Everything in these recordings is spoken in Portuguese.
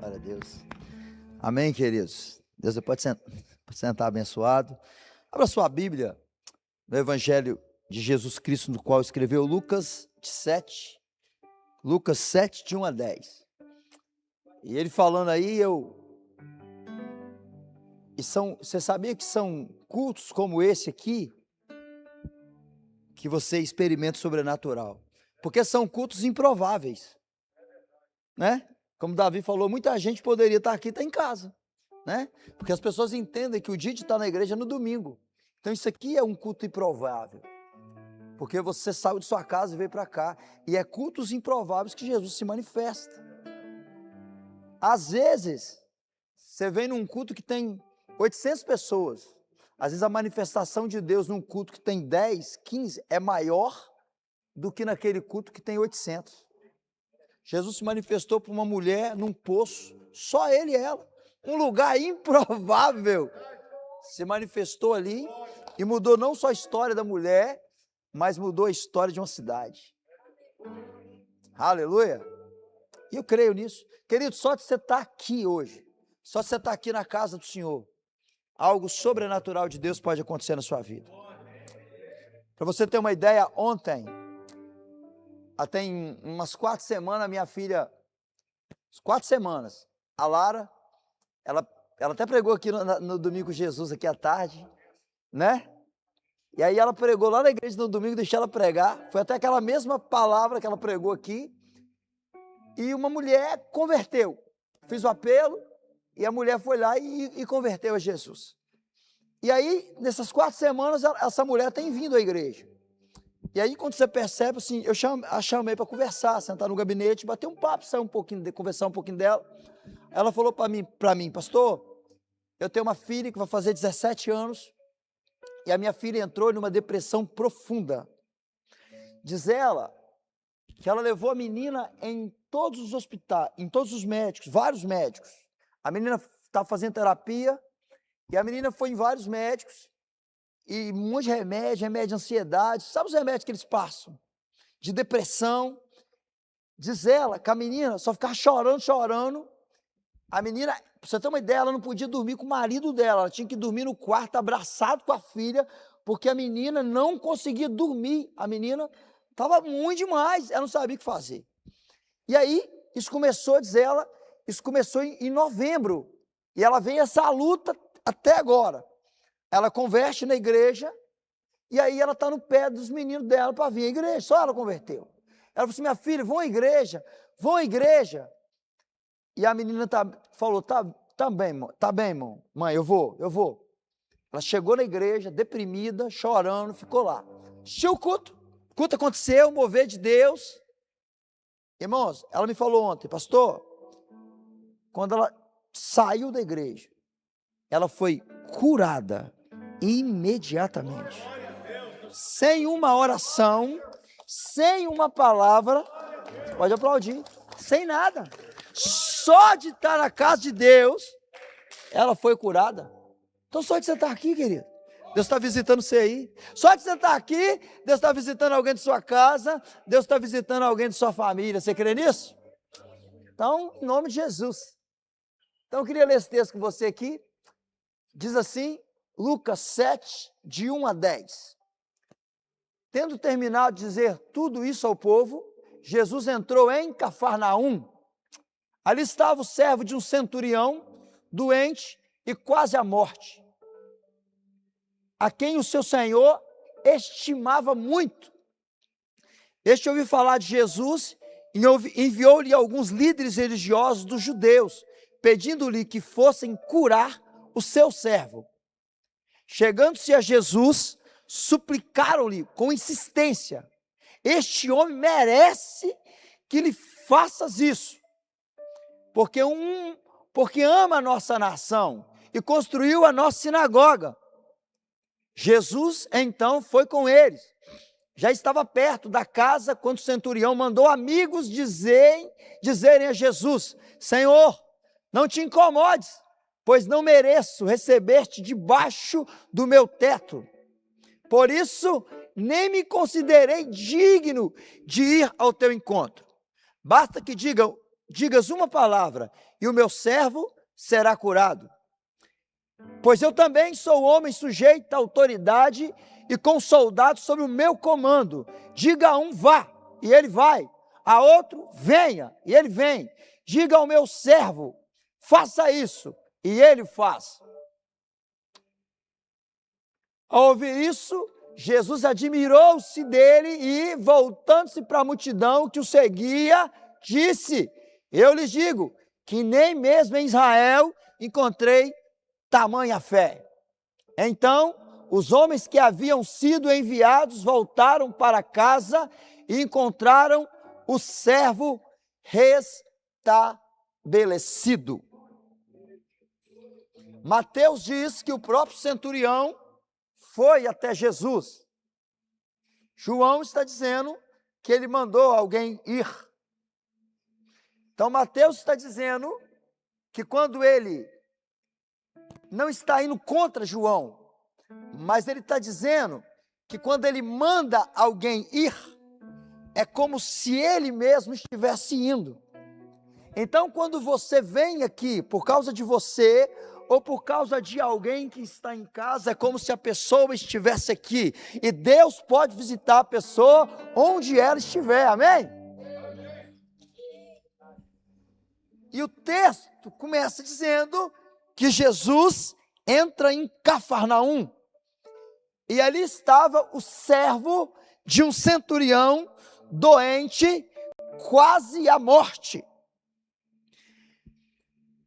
Glória a Deus. Amém, queridos. Deus pode sentar abençoado. Abra sua Bíblia no Evangelho de Jesus Cristo, no qual escreveu Lucas 7, de 1 a 10. E ele falando aí, você sabia que são cultos como esse aqui, que você experimenta o sobrenatural? Porque são cultos improváveis, né? Como Davi falou, muita gente poderia estar aqui, está em casa, né? Porque as pessoas entendem que o dia de estar na igreja é no domingo. Então isso aqui é um culto improvável, porque você saiu de sua casa e veio para cá, e é cultos improváveis que Jesus se manifesta. Às vezes, você vem num culto que tem 800 pessoas, às vezes a manifestação de Deus num culto que tem 10, 15, é maior do que naquele culto que tem 800. Jesus se manifestou para uma mulher num poço, só ele e ela, um lugar improvável, se manifestou ali e mudou não só a história da mulher, mas mudou a história de uma cidade. Aleluia! E eu creio nisso. Querido, só de você estar aqui hoje, só de você estar aqui na casa do Senhor, algo sobrenatural de Deus pode acontecer na sua vida. Para você ter uma ideia, ontem, até em umas 4 semanas, a minha filha, 4 semanas, a Lara, ela até pregou aqui no Domingo Jesus, aqui à tarde, né? E aí ela pregou lá na igreja no domingo, deixei ela pregar, foi até aquela mesma palavra que ela pregou aqui, e uma mulher converteu. Fiz o apelo, e a mulher foi lá e converteu a Jesus. E aí, nessas 4 semanas, essa mulher tem vindo à igreja. E aí, quando você percebe, assim, eu a chamei para conversar, sentar no gabinete, bater um papo, sair um pouquinho, conversar um pouquinho dela. Ela falou para mim, pastor, eu tenho uma filha que vai fazer 17 anos, e a minha filha entrou numa depressão profunda. Diz ela que ela levou a menina em todos os hospitais, em todos os médicos, vários médicos. A menina estava fazendo terapia, e a menina foi em vários médicos, e um monte de remédio de ansiedade, sabe os remédios que eles passam? De depressão. Diz ela que a menina só ficava chorando. A menina, para você ter uma ideia, ela não podia dormir com o marido dela, ela tinha que dormir no quarto abraçado com a filha, porque a menina não conseguia dormir. A menina estava muito demais, ela não sabia o que fazer. E aí, isso começou, diz ela, isso começou em novembro, e ela vem essa luta até agora. Ela converte na igreja, e aí ela está no pé dos meninos dela para vir à igreja, só ela converteu. Ela falou assim, minha filha, vão à igreja. E a menina falou, tá bem, irmão, mãe, eu vou. Ela chegou na igreja, deprimida, chorando, ficou lá. Assistiu o culto aconteceu, o mover de Deus. Irmãos, ela me falou ontem, pastor, quando ela saiu da igreja, ela foi curada imediatamente, sem uma oração, sem uma palavra, pode aplaudir, sem nada, só de estar na casa de Deus, ela foi curada. Então só de você estar aqui, querido, Deus está visitando você aí, só de você estar aqui, Deus está visitando alguém de sua casa, Deus está visitando alguém de sua família, você crê nisso? Então, em nome de Jesus. Então eu queria ler esse texto com você aqui, diz assim, Lucas 7, de 1 a 10. Tendo terminado de dizer tudo isso ao povo, Jesus entrou em Cafarnaum. Ali estava o servo de um centurião, doente e quase à morte, a quem o seu senhor estimava muito. Este ouviu falar de Jesus e enviou-lhe alguns líderes religiosos dos judeus, pedindo-lhe que fossem curar o seu servo. Chegando-se a Jesus, suplicaram-lhe com insistência, este homem merece que lhe faças isso, porque ama a nossa nação e construiu a nossa sinagoga. Jesus, então, foi com eles. Já estava perto da casa quando o centurião mandou amigos dizerem a Jesus, Senhor, não te incomodes, pois não mereço receber-te debaixo do meu teto. Por isso, nem me considerei digno de ir ao teu encontro. Basta que digam digas uma palavra, e o meu servo será curado. Pois eu também sou homem sujeito à autoridade e com soldados sob o meu comando. Diga a um, vá, e ele vai. A outro, venha, e ele vem. Diga ao meu servo, faça isso, e ele faz. Ao ouvir isso, Jesus admirou-se dele e, voltando-se para a multidão que o seguia, disse: eu lhes digo que nem mesmo em Israel encontrei tamanha fé. Então, os homens que haviam sido enviados voltaram para casa e encontraram o servo restabelecido. Mateus diz que o próprio centurião foi até Jesus. João está dizendo que ele mandou alguém ir. Então Mateus está dizendo que quando ele não está indo contra João, mas ele está dizendo que quando ele manda alguém ir, é como se ele mesmo estivesse indo. Então quando você vem aqui por causa de você, ou por causa de alguém que está em casa, é como se a pessoa estivesse aqui, e Deus pode visitar a pessoa onde ela estiver, amém? E o texto começa dizendo que Jesus entra em Cafarnaum, e ali estava o servo de um centurião doente, quase à morte.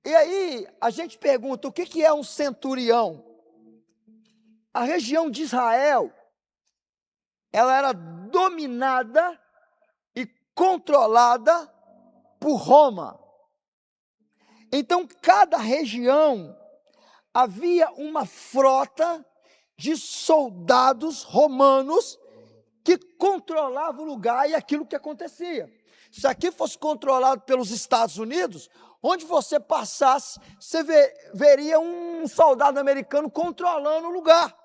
E aí a gente pergunta, o que é um centurião? A região de Israel, ela era dominada e controlada por Roma. Então, cada região havia uma frota de soldados romanos que controlava o lugar e aquilo que acontecia. Se aqui fosse controlado pelos Estados Unidos, onde você passasse, você veria um soldado americano controlando o lugar.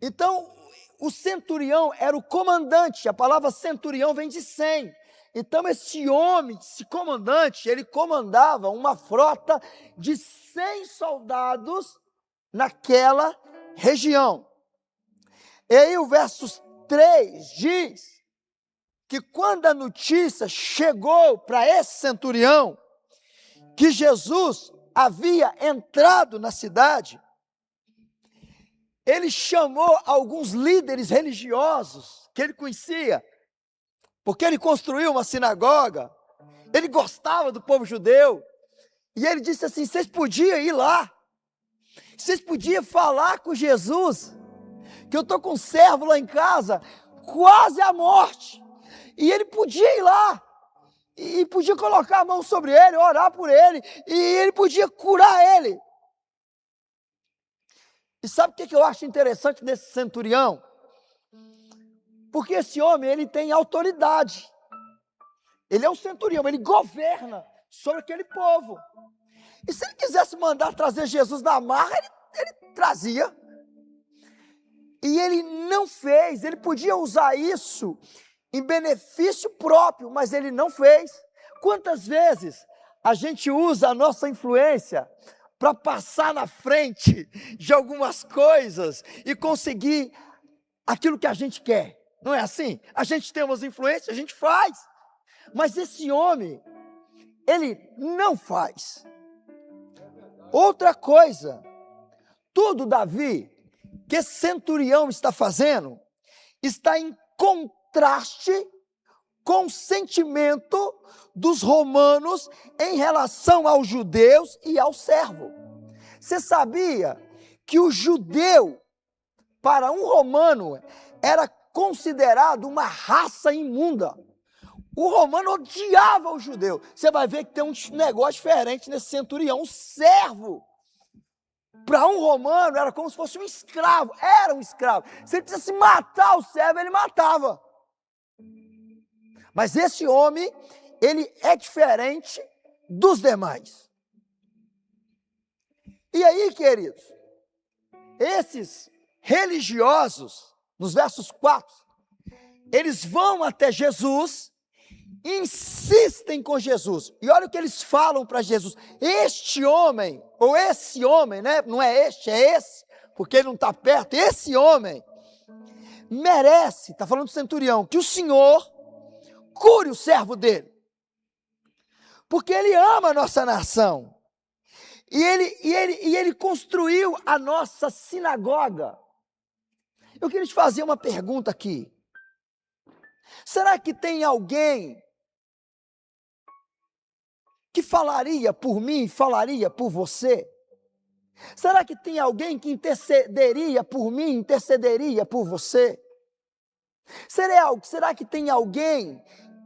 Então, o centurião era o comandante, a palavra centurião vem de 100. Então, esse homem, esse comandante, ele comandava uma frota de 100 soldados naquela região. E aí o verso 3 diz que quando a notícia chegou para esse centurião, que Jesus havia entrado na cidade, ele chamou alguns líderes religiosos que ele conhecia, porque ele construiu uma sinagoga, ele gostava do povo judeu, e ele disse assim: vocês podiam ir lá, vocês podiam falar com Jesus, que eu estou com um servo lá em casa, quase à morte, e ele podia ir lá, e podia colocar a mão sobre ele, orar por ele, e ele podia curar ele. E sabe o que eu acho interessante nesse centurião? Porque esse homem, ele tem autoridade. Ele é um centurião, ele governa sobre aquele povo. E se ele quisesse mandar trazer Jesus na marra, ele trazia. E ele não fez, ele podia usar isso em benefício próprio, mas ele não fez. Quantas vezes a gente usa a nossa influência para passar na frente de algumas coisas e conseguir aquilo que a gente quer? Não é assim? A gente tem umas influências, a gente faz. Mas esse homem, ele não faz. Outra coisa, tudo Davi, que esse centurião está fazendo, está em contraste com o sentimento dos romanos em relação aos judeus e ao servo. Você sabia que o judeu, para um romano, era considerado uma raça imunda? O romano odiava o judeu. Você vai ver que tem um negócio diferente nesse centurião. Um servo, para um romano, era como se fosse um escravo. Era um escravo. Se ele precisasse matar o servo, ele matava. Mas esse homem, ele é diferente dos demais. E aí, queridos, esses religiosos, nos versos 4, eles vão até Jesus insistem com Jesus. E olha o que eles falam para Jesus. Este homem, ou esse homem, né? Não é este, é esse, porque ele não está perto. Esse homem merece, está falando do centurião, que o Senhor cure o servo dele. Porque ele ama a nossa nação. E ele construiu a nossa sinagoga. Eu queria te fazer uma pergunta aqui. Será que tem alguém que falaria por mim, falaria por você? Será que tem alguém que intercederia por mim, intercederia por você? Será que tem alguém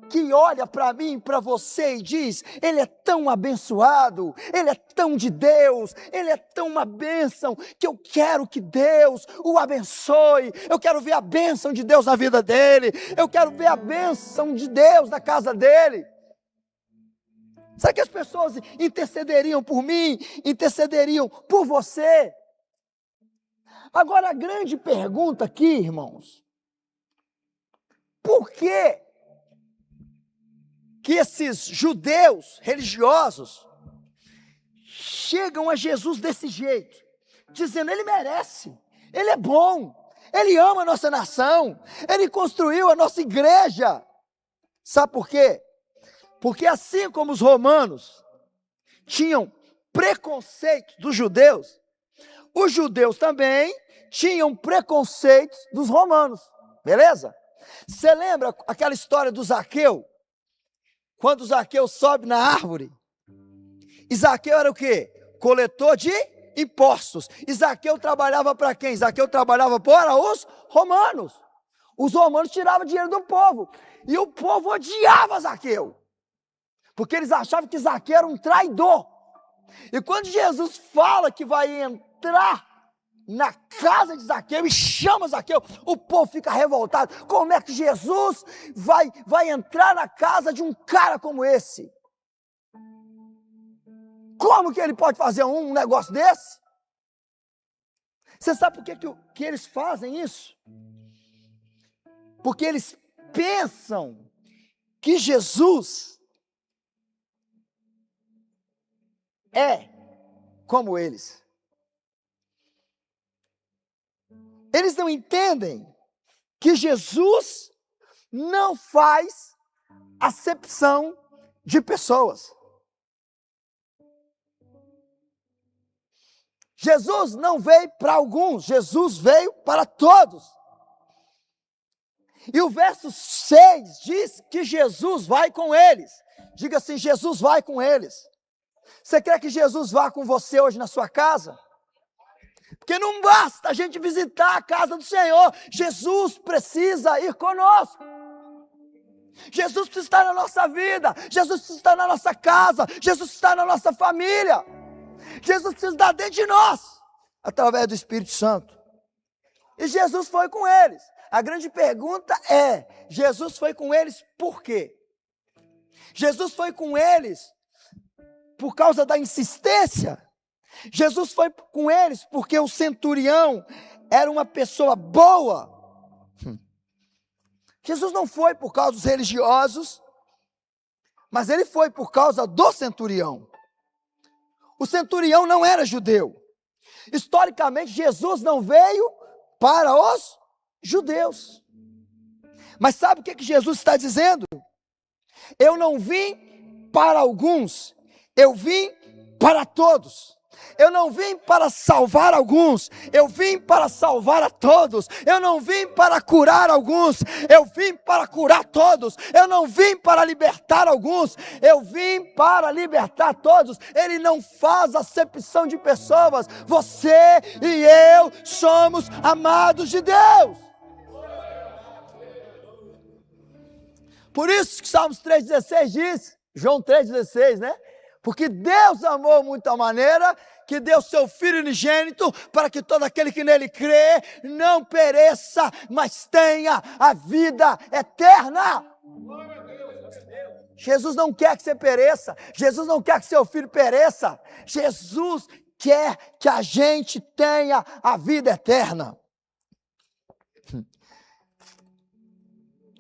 que olha para mim, para você e diz, ele é tão abençoado, ele é tão de Deus, ele é tão uma bênção, que eu quero que Deus o abençoe, eu quero ver a bênção de Deus na vida dele, eu quero ver a bênção de Deus na casa dele. Será que as pessoas intercederiam por mim, intercederiam por você? Agora a grande pergunta aqui, irmãos, por que esses judeus religiosos chegam a Jesus desse jeito, dizendo, ele merece, ele é bom, ele ama a nossa nação, ele construiu a nossa igreja. Sabe por quê? Porque assim como os romanos tinham preconceito dos judeus, os judeus também tinham preconceitos dos romanos, beleza? Você lembra aquela história do Zaqueu? Quando Zaqueu sobe na árvore, e Zaqueu era o quê? Coletor de impostos. E Zaqueu trabalhava para quem? Zaqueu trabalhava para os romanos. Os romanos tiravam dinheiro do povo. E o povo odiava Zaqueu. Porque eles achavam que Zaqueu era um traidor. E quando Jesus fala que vai entrar na casa de Zaqueu e chama Zaqueu, o povo fica revoltado. Como é que Jesus vai entrar na casa de um cara como esse? Como que ele pode fazer um negócio desse? Você sabe por que eles fazem isso? Porque eles pensam que Jesus é como eles. Eles não entendem que Jesus não faz acepção de pessoas. Jesus não veio para alguns, Jesus veio para todos. E o verso 6 diz que Jesus vai com eles. Diga assim, Jesus vai com eles. Você quer que Jesus vá com você hoje na sua casa? Porque não basta a gente visitar a casa do Senhor. Jesus precisa ir conosco. Jesus precisa estar na nossa vida. Jesus precisa estar na nossa casa. Jesus precisa estar na nossa família. Jesus precisa estar dentro de nós, através do Espírito Santo. E Jesus foi com eles. A grande pergunta é, Jesus foi com eles por quê? Jesus foi com eles por causa da insistência? Jesus foi com eles porque o centurião era uma pessoa boa? Jesus não foi por causa dos religiosos, mas ele foi por causa do centurião. O centurião não era judeu. Historicamente, Jesus não veio para os judeus. Mas sabe o que Jesus está dizendo? Eu não vim para alguns, eu vim para todos. Eu não vim para salvar alguns, eu vim para salvar a todos. Eu não vim para curar alguns, eu vim para curar todos. Eu não vim para libertar alguns, eu vim para libertar todos. Ele não faz acepção de pessoas. Você e eu somos amados de Deus. Por isso que Salmos 3,16 diz, João 3,16, né? Porque Deus amou muito a maneira que deu seu Filho unigênito para que todo aquele que nele crê não pereça, mas tenha a vida eterna. Jesus não quer que você pereça. Jesus não quer que seu filho pereça. Jesus quer que a gente tenha a vida eterna.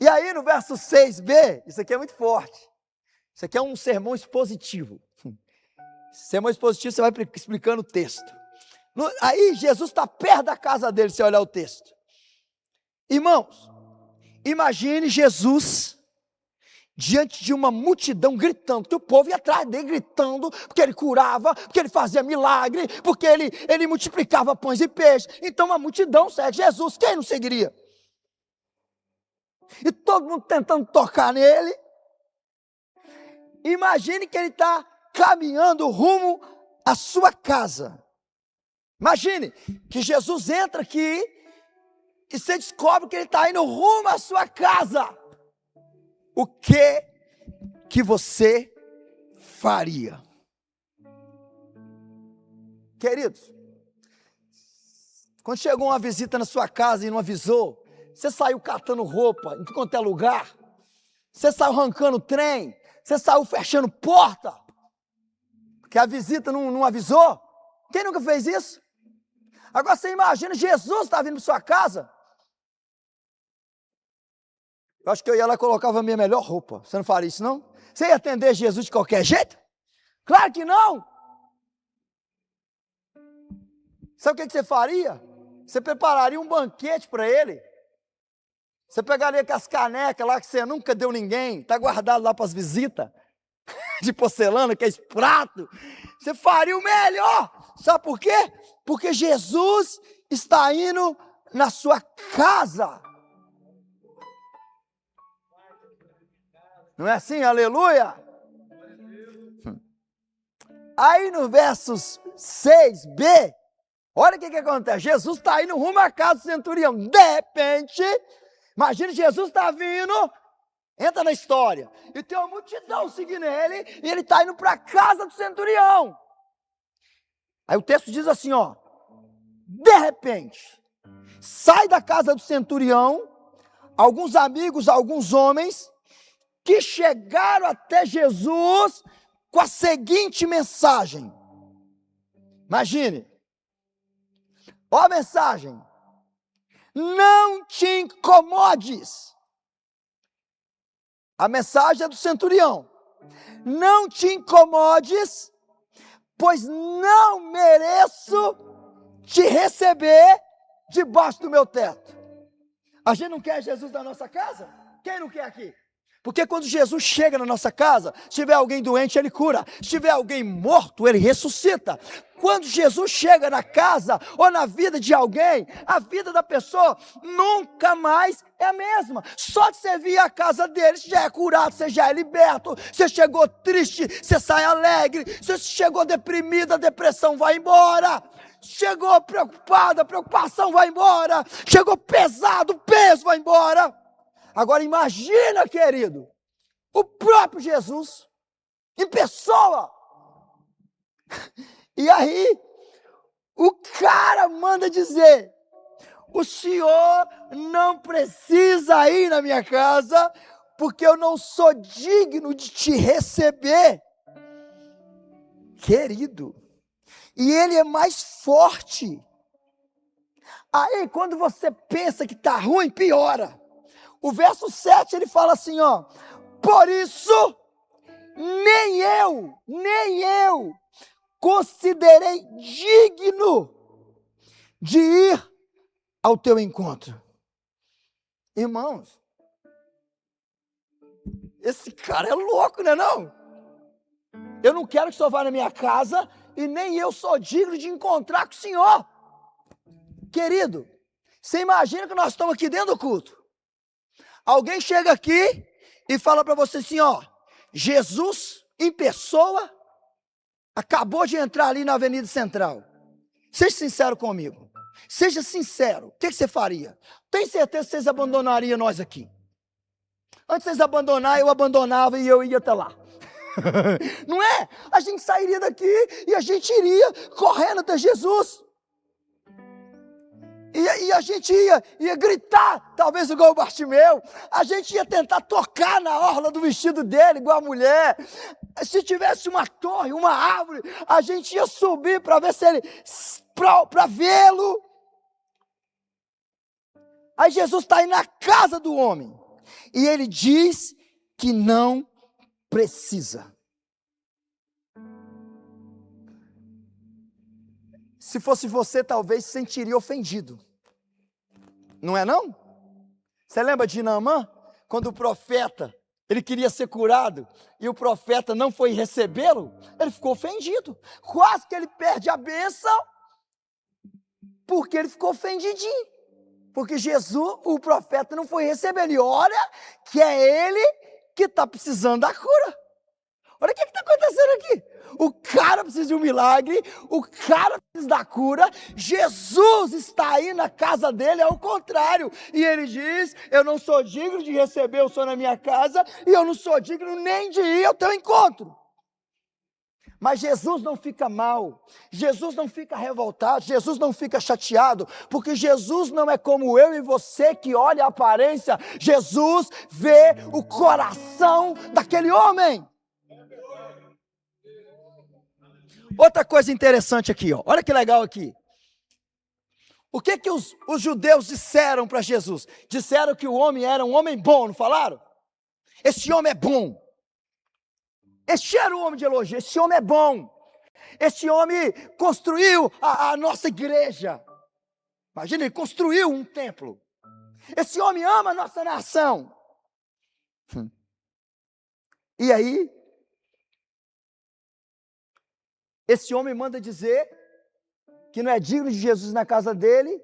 E aí no verso 6b, isso aqui é muito forte. Isso aqui é um sermão expositivo. Sermão expositivo, você vai explicando o texto. Aí Jesus está perto da casa dele, se olhar o texto. Irmãos, imagine Jesus diante de uma multidão gritando, que o povo ia atrás dele gritando, porque ele curava, porque ele fazia milagre, porque ele multiplicava pães e peixes. Então a multidão segue Jesus, quem não seguiria? E todo mundo tentando tocar nele. Imagine que ele está caminhando rumo à sua casa. Imagine que Jesus entra aqui e você descobre que ele está indo rumo à sua casa. O que você faria? Queridos, quando chegou uma visita na sua casa e não avisou, você saiu catando roupa em quanto é lugar, você saiu arrancando trem, você saiu fechando porta, porque a visita não avisou. Quem nunca fez isso? Agora você imagina, Jesus está vindo para sua casa. Eu acho que eu ia lá e colocava a minha melhor roupa. Você não faria isso, não? Você ia atender Jesus de qualquer jeito? Claro que não! Sabe o que você faria? Você prepararia um banquete para ele. Você pegaria aquelas canecas lá que você nunca deu ninguém, está guardado lá para as visitas, de porcelana, que é esse prato. Você faria o melhor. Sabe por quê? Porque Jesus está indo na sua casa. Não é assim? Aleluia! Aí no versos 6b, olha o que acontece. Jesus está indo rumo à casa do centurião. De repente, imagina, Jesus está vindo, entra na história, e tem uma multidão seguindo ele, e ele está indo para a casa do centurião. Aí o texto diz assim, ó: de repente, sai da casa do centurião alguns amigos, alguns homens, que chegaram até Jesus com a seguinte mensagem. Imagine, ó a mensagem: não te incomodes. A mensagem é do centurião: não te incomodes, pois não mereço te receber debaixo do meu teto. A gente não quer Jesus na nossa casa? Quem não quer aqui? Porque quando Jesus chega na nossa casa, se tiver alguém doente, ele cura. Se tiver alguém morto, ele ressuscita. Quando Jesus chega na casa ou na vida de alguém, a vida da pessoa nunca mais é a mesma. Só de você vir à casa dele, você já é curado, você já é liberto. Você chegou triste, você sai alegre. Você chegou deprimido, a depressão vai embora. Chegou preocupado, a preocupação vai embora. Chegou pesado, o peso vai embora. Agora imagina, querido, o próprio Jesus, em pessoa. E aí, o cara manda dizer: o senhor não precisa ir na minha casa, porque eu não sou digno de te receber. Querido, e ele é mais forte. Aí, quando você pensa que está ruim, piora. O verso 7, ele fala assim, ó: por isso, nem eu considerei digno de ir ao teu encontro. Irmãos, esse cara é louco, né não? Eu não quero que o senhor vá na minha casa e nem eu sou digno de encontrar com o senhor. Querido, você imagina que nós estamos aqui dentro do culto. Alguém chega aqui e fala para você assim, ó: Jesus em pessoa acabou de entrar ali na Avenida Central. Seja sincero comigo. Seja sincero. O que você faria? Tenho certeza que vocês abandonariam nós aqui. Antes de vocês abandonarem, eu abandonava e eu ia até lá. Não é? A gente sairia daqui e a gente iria correndo até Jesus. E a gente ia gritar, talvez igual o Bartimeu. A gente ia tentar tocar na orla do vestido dele, igual a mulher. Se tivesse uma torre, uma árvore, a gente ia subir para ver se ele, para vê-lo. Aí Jesus está aí na casa do homem. E ele diz que não precisa. Se fosse você, talvez se sentiria ofendido. Não é não? Você lembra de Naamã? Quando o profeta, ele queria ser curado, e o profeta não foi recebê-lo, ele ficou ofendido. Quase que ele perde a bênção, porque ele ficou ofendidinho. Porque Jesus, o profeta, não foi receber. E olha que é ele que está precisando da cura. Olha o que está acontecendo aqui. O cara precisa de um milagre, o cara precisa da cura. Jesus está aí na casa dele, é o contrário. E ele diz, eu não sou digno de receber o Senhor na minha casa, e eu não sou digno nem de ir ao teu encontro. Mas Jesus não fica mal, Jesus não fica revoltado, Jesus não fica chateado, porque Jesus não é como eu e você que olha a aparência, Jesus vê o coração daquele homem. Outra coisa interessante aqui, ó. Olha que legal aqui. O que os judeus disseram para Jesus? Disseram que o homem era um homem bom, não falaram? Esse homem é bom. Este era o homem de elogio, esse homem é bom. Esse homem construiu a nossa igreja. Imagina, ele construiu um templo. Esse homem ama a nossa nação. E aí, esse homem manda dizer que não é digno de Jesus na casa dele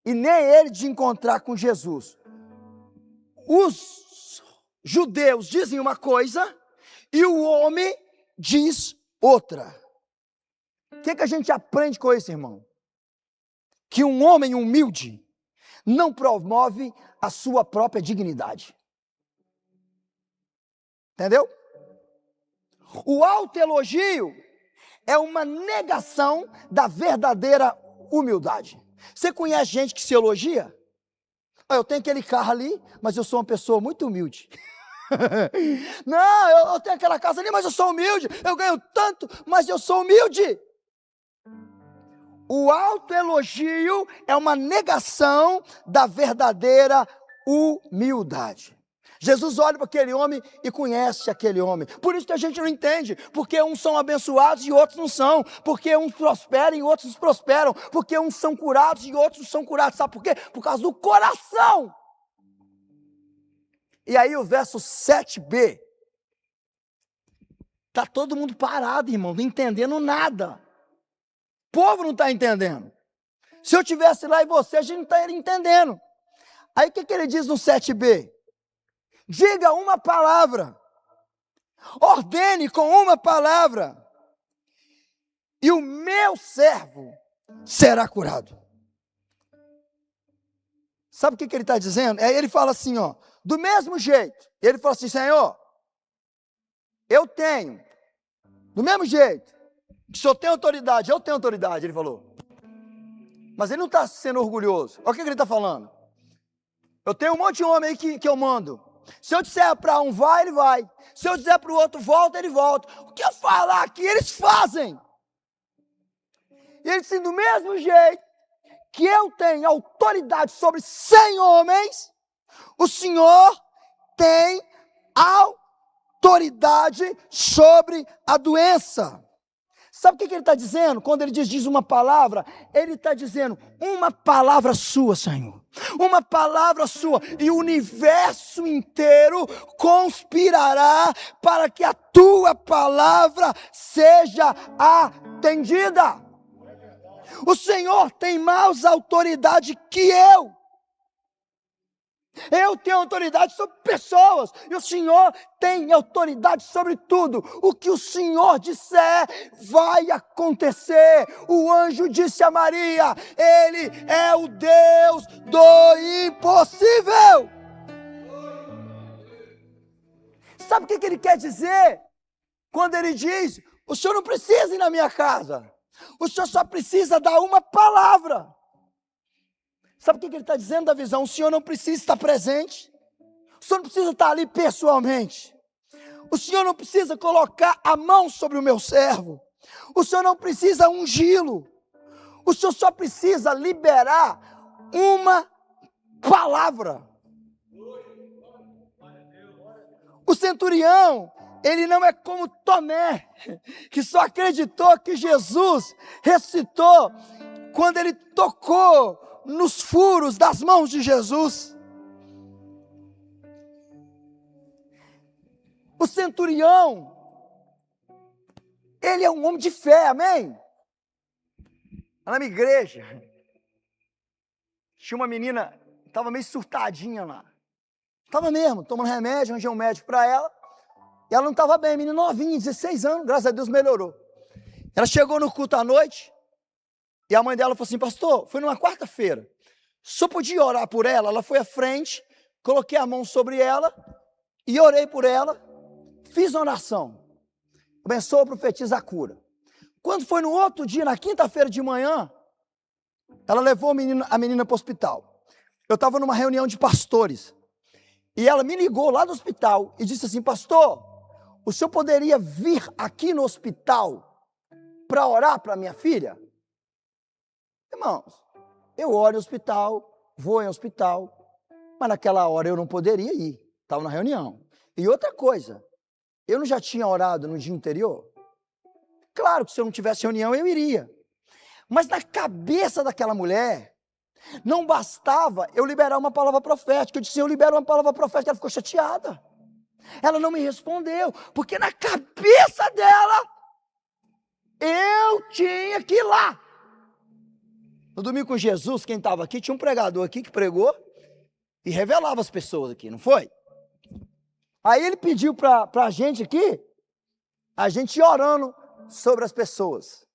e nem ele de encontrar com Jesus. Os judeus dizem uma coisa e o homem diz outra. O que a gente aprende com isso, irmão? Que um homem humilde não promove a sua própria dignidade. Entendeu? O autoelogio é uma negação da verdadeira humildade. Você conhece gente que se elogia? Eu tenho aquele carro ali, mas eu sou uma pessoa muito humilde. Não, eu tenho aquela casa ali, mas eu sou humilde. Eu ganho tanto, mas eu sou humilde. O autoelogio é uma negação da verdadeira humildade. Jesus olha para aquele homem e conhece aquele homem. Por isso que a gente não entende. Porque uns são abençoados e outros não são. Porque uns prosperam e outros não prosperam. Porque uns são curados e outros não são curados. Sabe por quê? Por causa do coração. E aí o verso 7b. Está todo mundo parado, irmão, não entendendo nada. O povo não está entendendo. Se eu estivesse lá e você, a gente não estaria entendendo. Aí o que ele diz no 7b? Diga uma palavra, ordene com uma palavra, e o meu servo será curado. Sabe o que ele está dizendo? Ele fala assim, ó, do mesmo jeito, ele fala assim, Senhor, eu tenho, do mesmo jeito, que o Senhor tem autoridade, eu tenho autoridade, ele falou. Mas ele não está sendo orgulhoso. Olha o que ele está falando. Eu tenho um monte de homem aí que eu mando. Se eu disser para um vai, ele vai. Se eu disser para o outro volta, ele volta. O que eu falar aqui, eles fazem. E ele disse, do mesmo jeito que eu tenho autoridade sobre 100 homens, o Senhor tem autoridade sobre a doença. Sabe o que ele está dizendo? Quando ele diz uma palavra, ele está dizendo, uma palavra sua, Senhor. Uma palavra sua. E o universo inteiro conspirará para que a tua palavra seja atendida. O Senhor tem mais autoridade que eu. Eu tenho autoridade sobre pessoas, e o Senhor tem autoridade sobre tudo. O que o Senhor disser vai acontecer. O anjo disse a Maria, Ele é o Deus do impossível. Sabe o que ele quer dizer? Quando ele diz, o Senhor não precisa ir na minha casa, o Senhor só precisa dar uma palavra. Sabe o que ele está dizendo da visão? O Senhor não precisa estar presente. O Senhor não precisa estar ali pessoalmente. O Senhor não precisa colocar a mão sobre o meu servo. O Senhor não precisa ungí-lo. O Senhor só precisa liberar uma palavra. O centurião, ele não é como Tomé, que só acreditou que Jesus ressuscitou quando ele tocou nos furos das mãos de Jesus. O centurião, ele é um homem de fé, amém? Na minha igreja, tinha uma menina, estava meio surtadinha lá. Estava mesmo, tomando remédio, arranjei um médico para ela. E ela não estava bem, menina novinha, 16 anos, graças a Deus melhorou. Ela chegou no culto à noite, e a mãe dela falou assim: pastor, foi numa quarta-feira, só podia orar por ela? Ela foi à frente, coloquei a mão sobre ela, e orei por ela, fiz uma oração, abençoa, profetiza a cura. Quando foi no outro dia, na quinta-feira de manhã, ela levou a menina para o hospital. Eu estava numa reunião de pastores, e ela me ligou lá do hospital, e disse assim: pastor, o senhor poderia vir aqui no hospital para orar para minha filha? Irmãos, eu oro em hospital, vou em hospital, mas naquela hora eu não poderia ir, estava na reunião. E outra coisa, eu não já tinha orado no dia anterior? Claro que se eu não tivesse reunião eu iria. Mas na cabeça daquela mulher, não bastava eu liberar uma palavra profética. Eu disse: eu libero uma palavra profética. Ela ficou chateada. Ela não me respondeu, porque na cabeça dela, eu tinha que ir lá. No Domingo com Jesus, quem estava aqui, tinha um pregador aqui que pregou e revelava as pessoas aqui, não foi? Aí ele pediu para a gente aqui, a gente orando sobre as pessoas.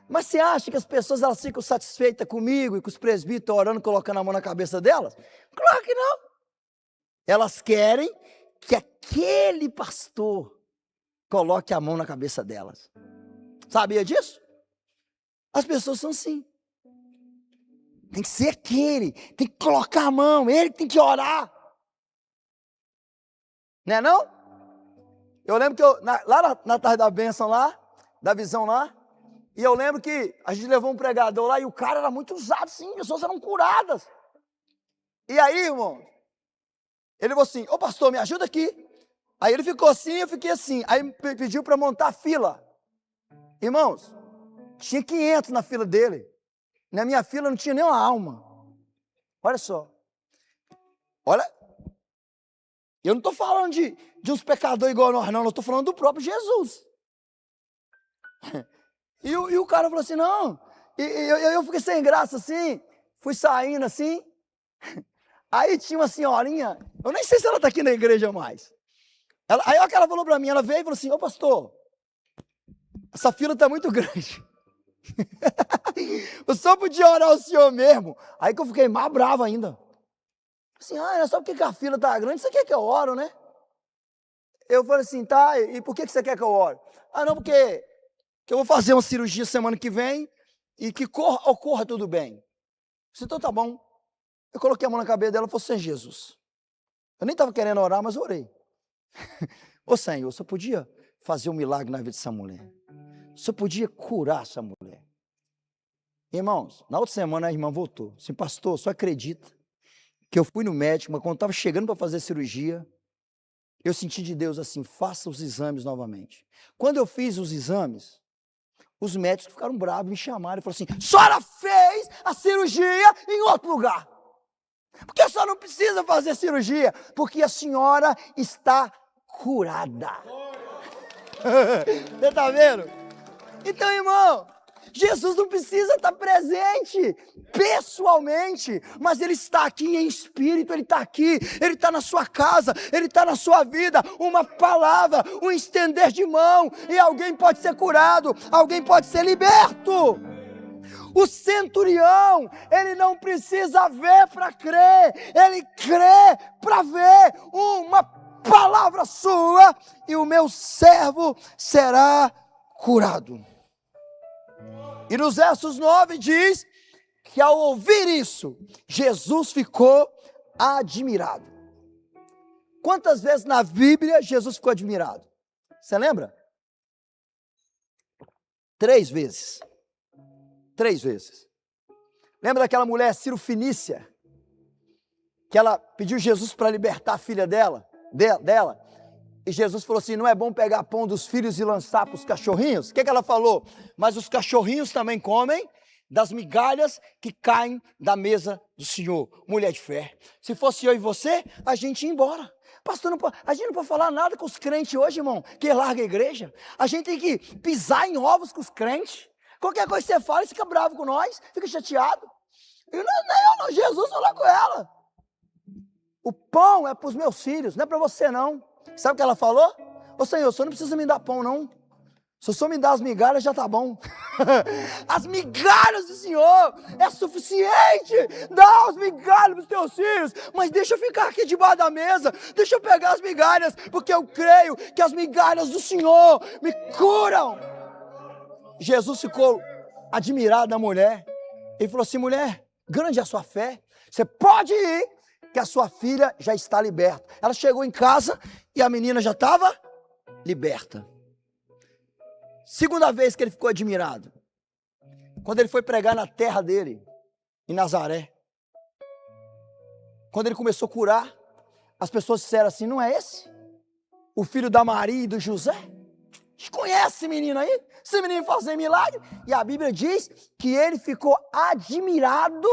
Mas você acha que as pessoas elas ficam satisfeitas comigo e com os presbíteros orando, colocando a mão na cabeça delas? Claro que não. Elas querem que aquele pastor coloque a mão na cabeça delas. Sabia disso? As pessoas são assim. Tem que ser aquele, tem que colocar a mão, ele tem que orar. Não é não? Eu lembro que lá na tarde da bênção lá, da visão lá, e eu lembro que a gente levou um pregador lá e o cara era muito usado, sim, pessoas eram curadas. E aí, irmão, ele falou assim: ô pastor, me ajuda aqui. Aí ele ficou assim, eu fiquei assim. Aí me pediu para montar a fila. Irmãos, tinha 500 na fila dele. Na minha fila não tinha nem uma alma. Olha só. Olha, eu não estou falando de uns pecadores igual a nós, não. Eu estou falando do próprio Jesus. E o cara falou assim: não. E eu fiquei sem graça assim. Fui saindo assim. Aí tinha uma senhorinha. Eu nem sei se ela está aqui na igreja mais. Aí olha o que ela falou para mim. Ela veio e falou assim: ô pastor, essa fila está muito grande. Eu só podia orar o senhor mesmo. Aí que eu fiquei mais bravo ainda. Assim: é só porque a fila está grande, você quer que eu oro, né? Eu falei assim: tá, e por que você quer que eu ore? Ah, não, porque eu vou fazer uma cirurgia semana que vem e que ocorra tudo bem. Eu disse: então tá bom. Eu coloquei a mão na cabeça dela e falei: Senhor Jesus. Eu nem estava querendo orar, mas orei. Ô Senhor, você podia fazer um milagre na vida dessa mulher? Você podia curar essa mulher? Irmãos, na outra semana a irmã voltou. Assim: pastor, só acredita que eu fui no médico, mas quando estava chegando para fazer a cirurgia, eu senti de Deus assim: faça os exames novamente. Quando eu fiz os exames, os médicos ficaram bravos, me chamaram e falaram assim: a senhora fez a cirurgia em outro lugar. Porque a senhora não precisa fazer cirurgia, porque a senhora está curada. Você está vendo? Então, irmão, Jesus não precisa estar presente pessoalmente, mas Ele está aqui em espírito, Ele está aqui, Ele está na sua casa, Ele está na sua vida. Uma palavra, um estender de mão, e alguém pode ser curado, alguém pode ser liberto. O centurião, ele não precisa ver para crer, ele crê para ver. Uma palavra sua e o meu servo será curado. E nos versos 9 diz que ao ouvir isso, Jesus ficou admirado. Quantas vezes na Bíblia Jesus ficou admirado? Você lembra? 3 vezes. 3 vezes. Lembra daquela mulher Ciro Fenícia? Que ela pediu Jesus para libertar a filha dela? dela. E Jesus falou assim, não é bom pegar pão dos filhos e lançar para os cachorrinhos? O que ela falou? Mas os cachorrinhos também comem das migalhas que caem da mesa do Senhor. Mulher de fé. Se fosse eu e você, a gente ia embora. Pastor, a gente não pode falar nada com os crentes hoje, irmão, que larga a igreja. A gente tem que pisar em ovos com os crentes. Qualquer coisa que você fala, fica bravo com nós, fica chateado. E não, Jesus falou com ela. O pão é para os meus filhos, não é para você não. Sabe o que ela falou? Ô Senhor, o Senhor não precisa me dar pão não. Se o Senhor me dá as migalhas, já está bom. As migalhas do Senhor é suficiente. Dá as migalhas para os teus filhos. Mas deixa eu ficar aqui debaixo da mesa. Deixa eu pegar as migalhas. Porque eu creio que as migalhas do Senhor me curam. Jesus ficou admirado da mulher. Ele falou assim, mulher, grande é a sua fé. Você pode ir, que a sua filha já está liberta. Ela chegou em casa e a menina já estava liberta. Segunda vez que ele ficou admirado, quando ele foi pregar na terra dele, em Nazaré. Quando ele começou a curar, as pessoas disseram assim, não é esse? O filho da Maria e do José? A gente conhece esse menino aí? Esse menino fazendo milagre? E a Bíblia diz que ele ficou admirado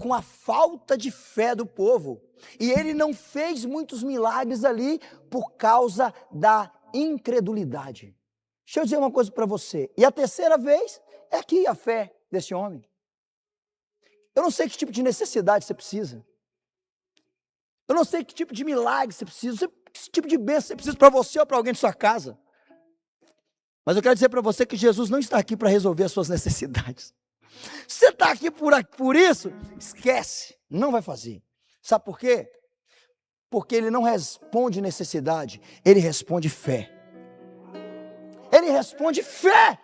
com a falta de fé do povo. E ele não fez muitos milagres ali por causa da incredulidade. Deixa eu dizer uma coisa para você. E a terceira vez é aqui a fé desse homem. Eu não sei que tipo de necessidade você precisa. Eu não sei que tipo de milagre você precisa. Eu não sei que tipo de bênção você precisa para você ou para alguém de sua casa. Mas eu quero dizer para você que Jesus não está aqui para resolver as suas necessidades. Se você está aqui por isso, esquece, não vai fazer. Sabe por quê? Porque ele não responde necessidade, ele responde fé. Ele responde fé.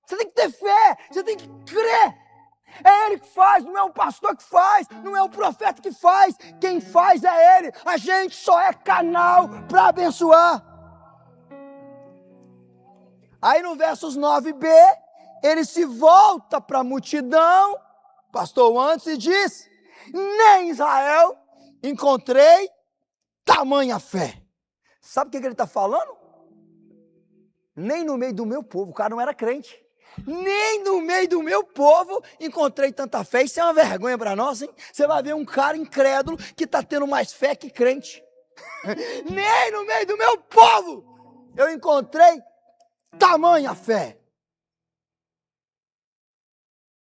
Você tem que ter fé, você tem que crer. É ele que faz, não é o pastor que faz, não é o profeta que faz. Quem faz é ele. A gente só é canal para abençoar. Aí no versos 9b, ele se volta para a multidão, pastor antes, e diz, nem em Israel encontrei tamanha fé. Sabe o que ele está falando? Nem no meio do meu povo, o cara não era crente. Nem no meio do meu povo encontrei tanta fé. Isso é uma vergonha para nós, hein? Você vai ver um cara incrédulo que está tendo mais fé que crente. Nem no meio do meu povo eu encontrei tamanha fé.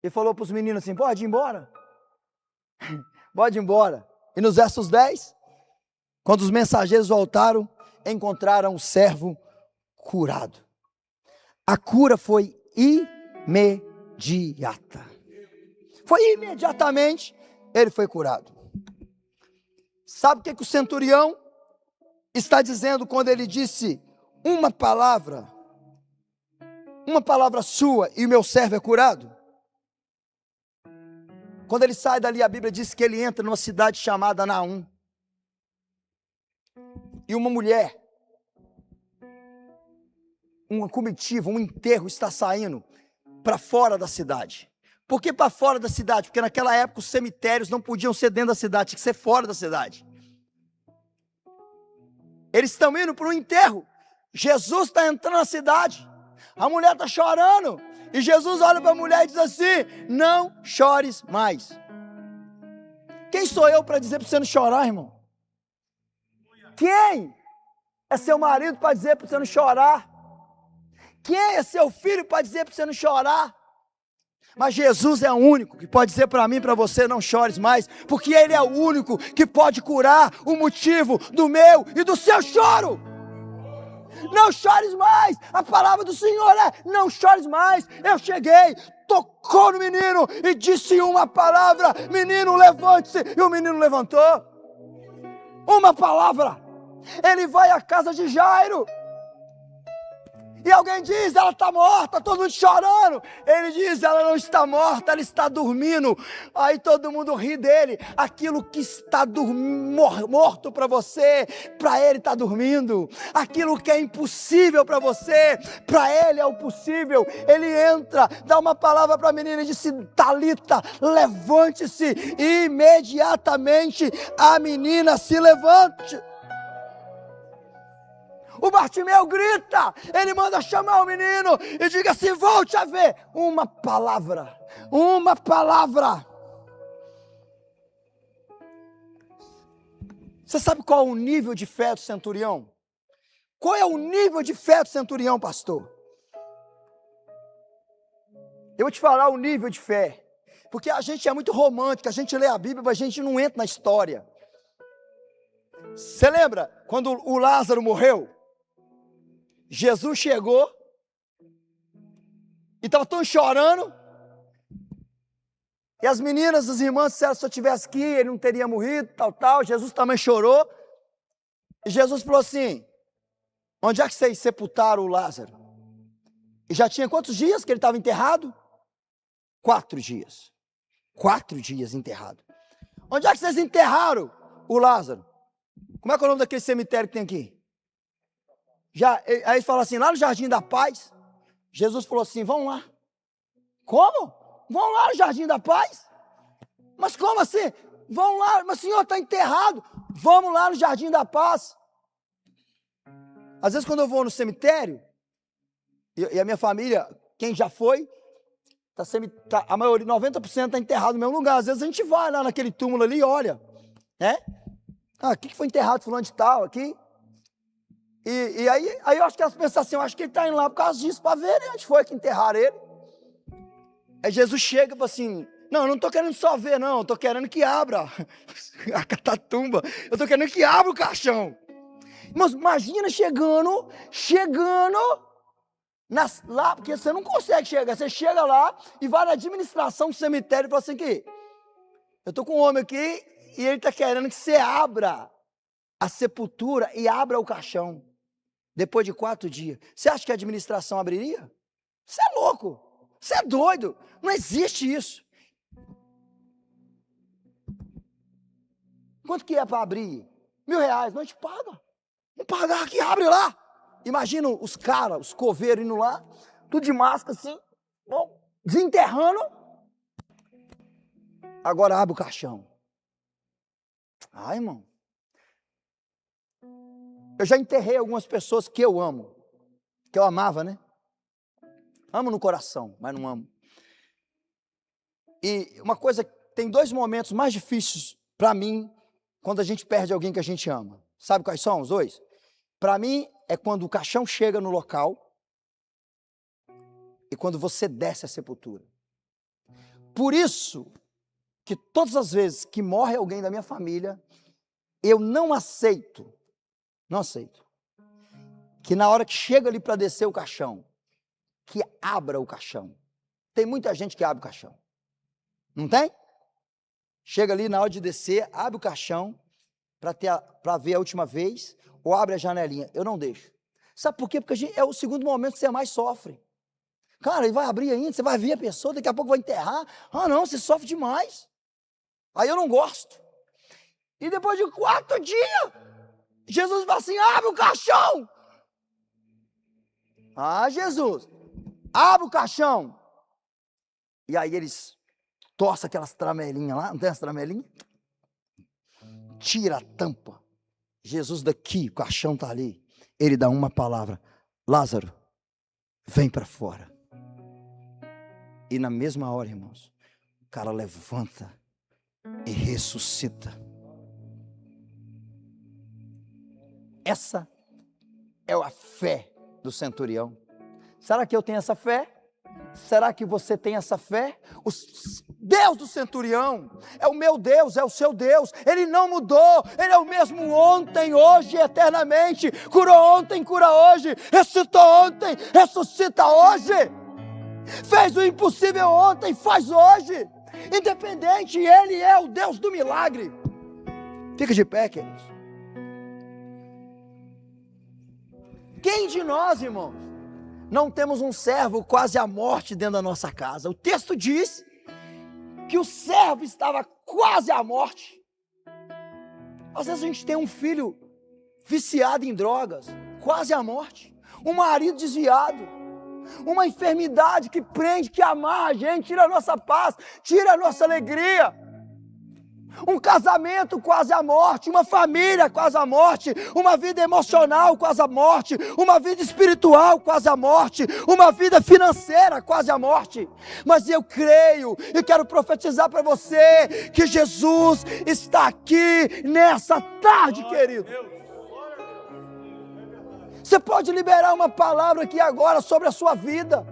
Ele falou para os meninos assim, pode ir embora. Pode ir embora. E nos versos 10, quando os mensageiros voltaram, encontraram o servo curado. A cura foi imediata. Foi imediatamente, ele foi curado. Sabe o que o centurião está dizendo quando ele disse uma palavra sua e o meu servo é curado? Quando ele sai dali, a Bíblia diz que ele entra numa cidade chamada Naum. E uma mulher, uma comitiva, um enterro está saindo para fora da cidade. Por que para fora da cidade? Porque naquela época os cemitérios não podiam ser dentro da cidade, tinha que ser fora da cidade. Eles estão indo para um enterro. Jesus está entrando na cidade. A mulher está chorando. E Jesus olha para a mulher e diz assim, não chores mais. Quem sou eu para dizer para você não chorar, irmão? Quem é seu marido para dizer para você não chorar? Quem é seu filho para dizer para você não chorar? Mas Jesus é o único que pode dizer para mim e para você, não chores mais, porque Ele é o único que pode curar o motivo do meu e do seu choro. Não chores mais, a palavra do Senhor é, não chores mais. Eu cheguei, tocou no menino e disse uma palavra, menino levante-se, e o menino levantou. Uma palavra, ele vai à casa de Jairo, E alguém diz, ela está morta, todo mundo chorando. Ele diz, ela não está morta, ela está dormindo. Aí todo mundo ri dele. Aquilo que está morto para você, para ele está dormindo. Aquilo que é impossível para você, para ele é o possível. Ele entra, dá uma palavra para a menina e diz, Talita, levante-se. E imediatamente a menina se levante. O Bartimeu grita, ele manda chamar o menino e diga assim, volte a ver. Uma palavra. Você sabe qual é o nível de fé do centurião? Qual é o nível de fé do centurião, pastor? Eu vou te falar o nível de fé. Porque a gente é muito romântico, a gente lê a Bíblia, mas a gente não entra na história. Você lembra quando o Lázaro morreu? Jesus chegou e estava todos chorando. E as meninas, as irmãs disseram, se eu tivesse aqui, ele não teria morrido, tal. Jesus também chorou. E Jesus falou assim, onde é que vocês sepultaram o Lázaro? E já tinha quantos dias que ele estava enterrado? 4 dias. 4 dias enterrado. Onde é que vocês enterraram o Lázaro? Como é que é o nome daquele cemitério que tem aqui? Aí fala assim, lá no Jardim da Paz, Jesus falou assim, vão lá. Como? Vão lá no Jardim da Paz? Mas como assim? Vão lá, mas o senhor está enterrado. Vamos lá no Jardim da Paz. Às vezes quando eu vou no cemitério, e a minha família, quem já foi, a maioria, 90% está enterrado no mesmo lugar. Às vezes a gente vai lá naquele túmulo ali e olha, né? Aqui que foi enterrado fulano de tal, aqui. E aí eu acho que elas pensam assim, eu acho que ele está indo lá por causa disso, para ver, né? Onde foi que enterraram ele. Aí Jesus chega e fala assim, não, eu não estou querendo só ver não, eu estou querendo que abra a catatumba, eu estou querendo que abra o caixão. Mas imagina chegando lá, porque você não consegue chegar, você chega lá e vai na administração do cemitério e fala assim, que eu estou com um homem aqui e ele está querendo que você abra a sepultura e abra o caixão. Depois de 4 dias. Você acha que a administração abriria? Você é louco. Você é doido. Não existe isso. Quanto que é para abrir? R$1.000. Não, a gente paga. Vamos pagar aqui, abre lá. Imagina os caras, os coveiros indo lá, tudo de máscara assim, bom, desenterrando. Agora abre o caixão. Ai, irmão. Eu já enterrei algumas pessoas que eu amo, que eu amava, né? Amo no coração, mas não amo. E uma coisa, tem 2 momentos mais difíceis para mim, quando a gente perde alguém que a gente ama. Sabe quais são os 2? Para mim, é quando o caixão chega no local e quando você desce a sepultura. Por isso, que todas as vezes que morre alguém da minha família, eu não aceito, que na hora que chega ali para descer o caixão, que abra o caixão. Tem muita gente que abre o caixão. Não tem? Chega ali na hora de descer, abre o caixão para ver a última vez, ou abre a janelinha. Eu não deixo. Sabe por quê? Porque é o segundo momento que você mais sofre. Cara, ele vai abrir ainda, você vai ver a pessoa, daqui a pouco vai enterrar. Ah, não, você sofre demais. Aí eu não gosto. E depois de 4 dias, Jesus fala assim, abre o caixão. Ah, Jesus, abre o caixão. E aí eles torcem aquelas tramelinhas lá, não tem as tramelinhas? Tira a tampa. Jesus daqui, o caixão está ali. Ele dá uma palavra, Lázaro, vem para fora. E na mesma hora, irmãos, o cara levanta e ressuscita. Essa é a fé do centurião. Será que eu tenho essa fé? Será que você tem essa fé? O Deus do centurião é o meu Deus, é o seu Deus. Ele não mudou, Ele é o mesmo ontem, hoje e eternamente. Curou ontem, cura hoje. Ressuscitou ontem, ressuscita hoje. Fez o impossível ontem, faz hoje. Independente, Ele é o Deus do milagre. Fica de pé, queridos. Quem de nós, irmãos, não temos um servo quase à morte dentro da nossa casa. O texto diz que o servo estava quase à morte. Às vezes a gente tem um filho viciado em drogas, quase à morte. Um marido desviado. Uma enfermidade que prende, que amarra a gente, tira a nossa paz, tira a nossa alegria. Um casamento quase à morte, uma família quase à morte, uma vida emocional quase à morte, uma vida espiritual quase à morte, uma vida financeira quase à morte. Mas eu creio e quero profetizar para você que Jesus está aqui nessa tarde, querido. Você pode liberar uma palavra aqui agora sobre a sua vida.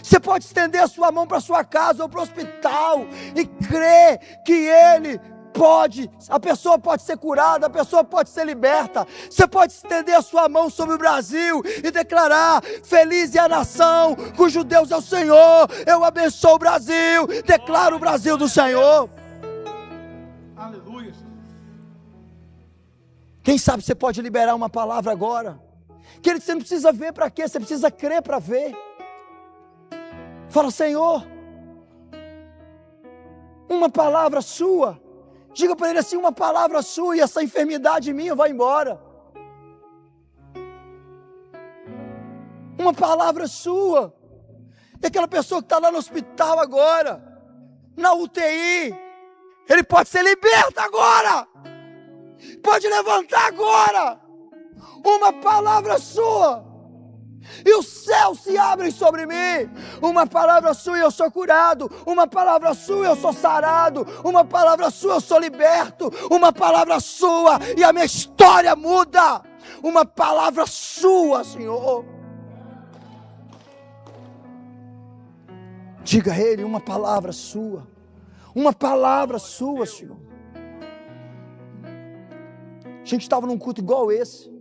Você pode estender a sua mão para a sua casa ou para o hospital e crer que Ele pode, a pessoa pode ser curada, a pessoa pode ser liberta. Você pode estender a sua mão sobre o Brasil e declarar: feliz é a nação cujo Deus é o Senhor. Eu abençoo o Brasil, declaro o Brasil do Senhor. Aleluia. Quem sabe você pode liberar uma palavra agora. Que você não precisa ver para quê, você precisa crer para ver. Fala: Senhor, uma palavra sua. Diga para Ele assim: uma palavra sua e essa enfermidade minha vai embora. Uma palavra sua. E aquela pessoa que está lá no hospital agora, na UTI, ele pode ser liberto agora. Pode levantar agora. Uma palavra sua. E os céus se abrem sobre mim. Uma palavra sua e eu sou curado. Uma palavra sua e eu sou sarado. Uma palavra sua eu sou liberto. Uma palavra sua e a minha história muda. Uma palavra sua, Senhor. Diga a Ele: uma palavra sua. Uma palavra sua, Senhor. A gente estava num culto igual esse.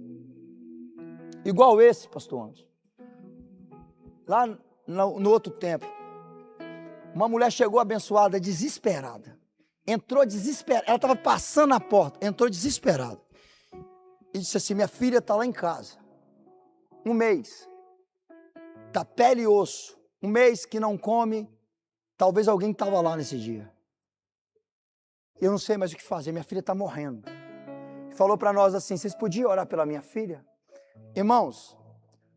Igual esse, pastor Anderson. Lá no outro templo, uma mulher chegou abençoada, desesperada. Entrou desesperada, ela estava passando na porta, entrou desesperada. E disse assim: minha filha está lá em casa. 1 mês. Está pele e osso. 1 mês que não come. Talvez alguém estava lá nesse dia. Eu não sei mais o que fazer, minha filha está morrendo. Falou para nós assim: vocês podiam orar pela minha filha? Irmãos,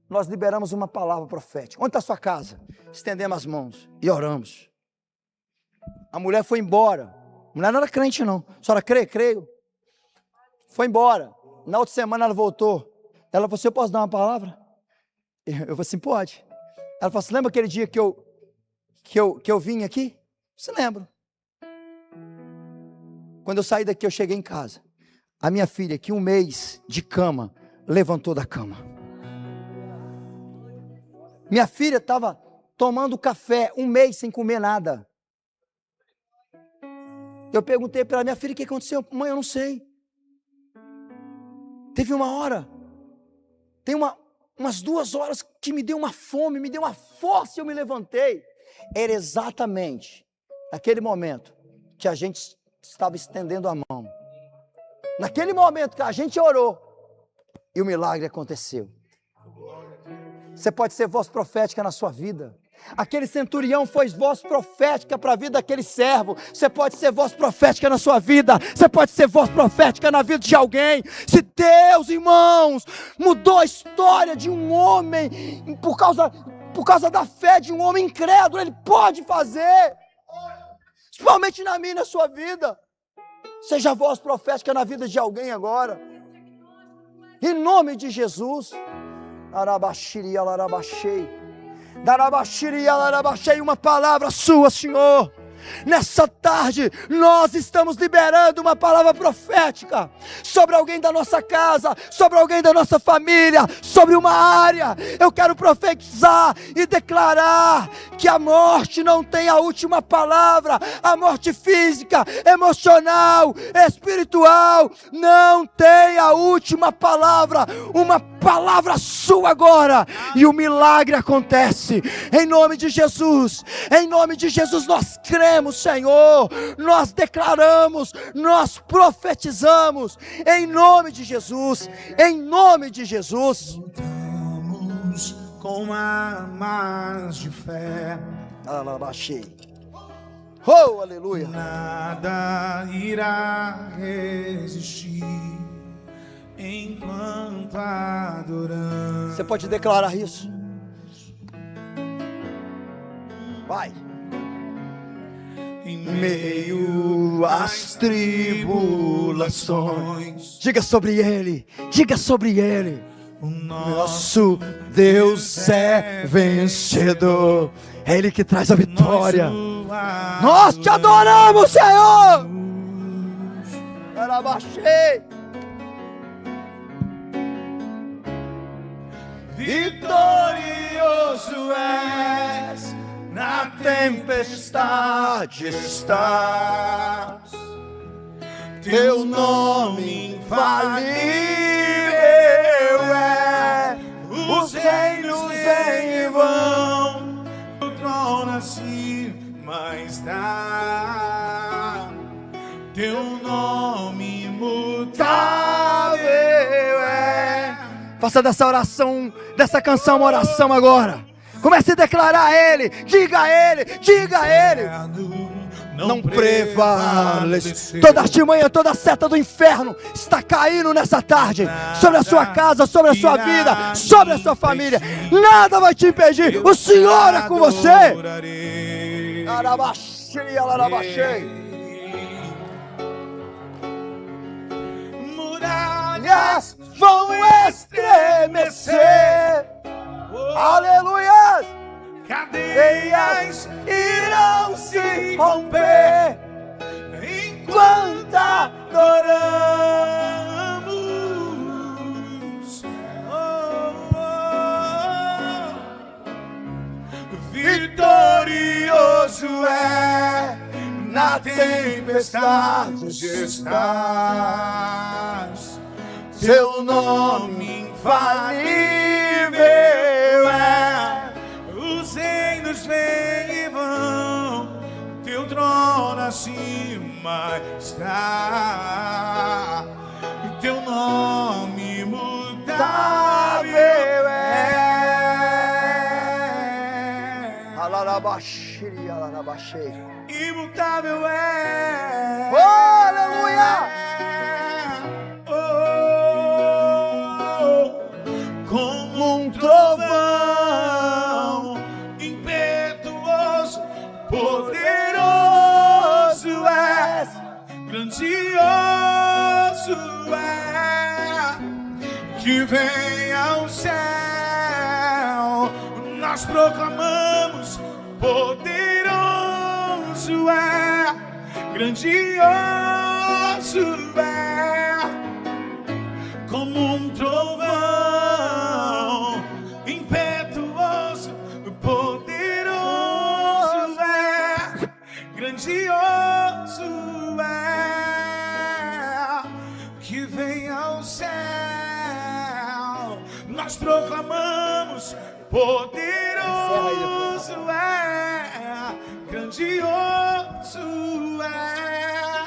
nós liberamos uma palavra profética. Onde está a sua casa? Estendemos as mãos e oramos. A mulher foi embora. A mulher não era crente não. A senhora crê? Creio. Foi embora. Na outra semana ela voltou. Ela falou assim: eu posso dar uma palavra? Eu falei assim: pode. Ela falou assim: lembra aquele dia que eu vim aqui? Você lembra? Quando eu saí daqui, eu cheguei em casa. A minha filha, que 1 mês de cama, levantou da cama. Minha filha estava tomando café 1 mês sem comer nada. Eu perguntei para ela: minha filha, o que aconteceu? Mãe, eu não sei. Teve uma hora, tem umas 2 horas que me deu uma fome, me deu uma força e eu me levantei. Era exatamente naquele momento que a gente estava estendendo a mão. Naquele momento que a gente orou e o milagre aconteceu. Você pode ser voz profética na sua vida. Aquele centurião foi voz profética para a vida daquele servo. Você pode ser voz profética na sua vida. Você pode ser voz profética na vida de alguém. Se Deus, irmãos, mudou a história de um homem por causa da fé de um homem incrédulo, Ele pode fazer. Principalmente na minha e na sua vida. Seja voz profética na vida de alguém agora. Em nome de Jesus. Uma palavra sua, Senhor. Nessa tarde, nós estamos liberando uma palavra profética sobre alguém da nossa casa, sobre alguém da nossa família, sobre uma área. Eu quero profetizar e declarar que a morte não tem a última palavra. A morte física, emocional, espiritual não tem a última palavra. Uma palavra sua agora e o milagre acontece. Em nome de Jesus, nós cremos, Senhor, nós declaramos, nós profetizamos, em nome de Jesus, em nome de Jesus. Contamos com armas de fé. Alabaxei. Oh, aleluia. Nada irá resistir enquanto adoramos. Você pode declarar isso? Vai. Em meio às tribulações, Diga sobre ele. Diga sobre ele. o Nosso Deus é vencedor. É ele que traz a vitória. Nós te adoramos, Senhor. Alabaxei. Vitorioso és, na tempestade estás. Teu nome infalível é, os reinos em vão, o trono acima está. Teu nome imutável é. Faça dessa oração, dessa canção uma oração agora. Comece a declarar a ele. Diga a ele. Diga a ele. Não prevalece. Toda artimanha, toda seta do inferno está caindo nessa tarde sobre a sua casa, sobre a sua vida, sobre a sua família. Nada vai te impedir. O Senhor é com você. Arabaxei, alarabaxei. Muralhas vão estremecer. Aleluia. Cadeias irão se romper enquanto adoramos. Vitorioso é, na tempestade estás. Teu nome infalível é, os reinos vêm e vão, teu trono acima está. Teu nome imutável é. Alarabaxei, alarabaxei. Imutável é. Oh, aleluia! Como um trovão impetuoso, poderoso és, grandioso é, que vem ao céu. Nós proclamamos, poderoso é, grandioso é, como um trovão impetuoso, poderoso é, grandioso é, que vem ao céu. Nós proclamamos, poderoso é, grandioso é.